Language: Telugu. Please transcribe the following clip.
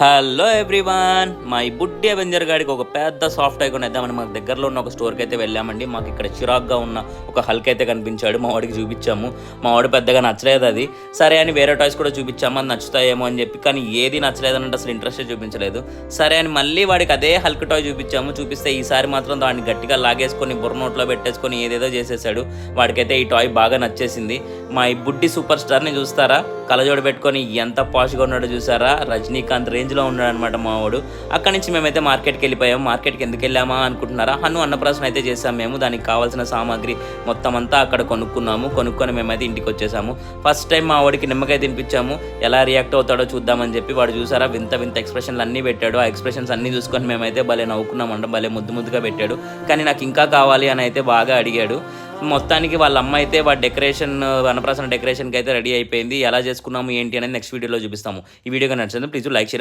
హలో ఎవ్రీవన్, మా ఈ బుడ్డి అవెంజర్ గాడికి ఒక పెద్ద సాఫ్ట్ ఐకాన్ ఇద్దామని మాకు దగ్గరలో ఉన్న ఒక స్టోర్కి అయితే వెళ్ళామండి. మాకు ఇక్కడ చిరాగ్గా ఉన్న ఒక హల్క్ అయితే కనిపించాడు. మా వాడికి చూపించాము. మా వాడు పెద్దగా నచ్చలేదు అది. సరే అని వేరే టాయ్స్ కూడా చూపించాము, అది నచ్చుతాయేమో అని చెప్పి. కానీ ఏది నచ్చలేదనంటే అసలు ఇంట్రెస్టే చూపించలేదు. సరే అని మళ్ళీ వాడికి అదే హల్క్ టాయ్ చూపించాము. చూపిస్తే ఈసారి మాత్రం దాన్ని గట్టిగా లాగేసుకొని బుర్ర నోట్లో పెట్టేసుకొని ఏదేదో చేసేసాడు. వాడికైతే ఈ టాయ్ బాగా నచ్చేసింది. మా ఈ బుడ్డి సూపర్ స్టార్ని చూస్తారా, కలజోడు పెట్టుకొని ఎంత పాష్గా ఉన్నాడో చూసారా, రజనీకాంత్ రేంజ్లో ఉన్నాడు అనమాట మా వాడు. అక్కడి నుంచి మేమైతే మార్కెట్కి వెళ్ళిపోయాము. మార్కెట్కి ఎందుకు వెళ్ళామా అనుకుంటున్నారా, అన్నప్రాసన అయితే చేసాము మేము. దానికి కావాల్సిన సామాగ్రి మొత్తం అంతా అక్కడ కొనుక్కొని మేమైతే ఇంటికి వచ్చేసాము. ఫస్ట్ టైం మా వాడికి నిమ్మకాయ తినిపించాము. ఎలా రియాక్ట్ అవుతాడో చూద్దామని చెప్పి. వాడు చూసారా వింత ఎక్స్ప్రెషన్లు అన్నీ పెట్టాడు. ఆ ఎక్స్ప్రెషన్స్ అన్నీ చూసుకొని మేమైతే భలే నవ్వుకున్నామంట. భలే ముద్దుగా పెట్టాడు. కానీ నాకు ఇంకా కావాలి అని అయితే బాగా అడిగాడు. మొత్తానికి వాళ్ళ అమ్మ అయితే వాడి డెకరేషన్, అన్నప్రాసన డెకరేషన్కి అయితే రెడీ అయిపోయింది. ఎలా చేసుకున్నాము ఏంటి అనేది నెక్స్ట్ వీడియోలో చూపిస్తాము. ఈ వీడియో నచ్చింది ప్లీజ్ లైక్ చేయండి.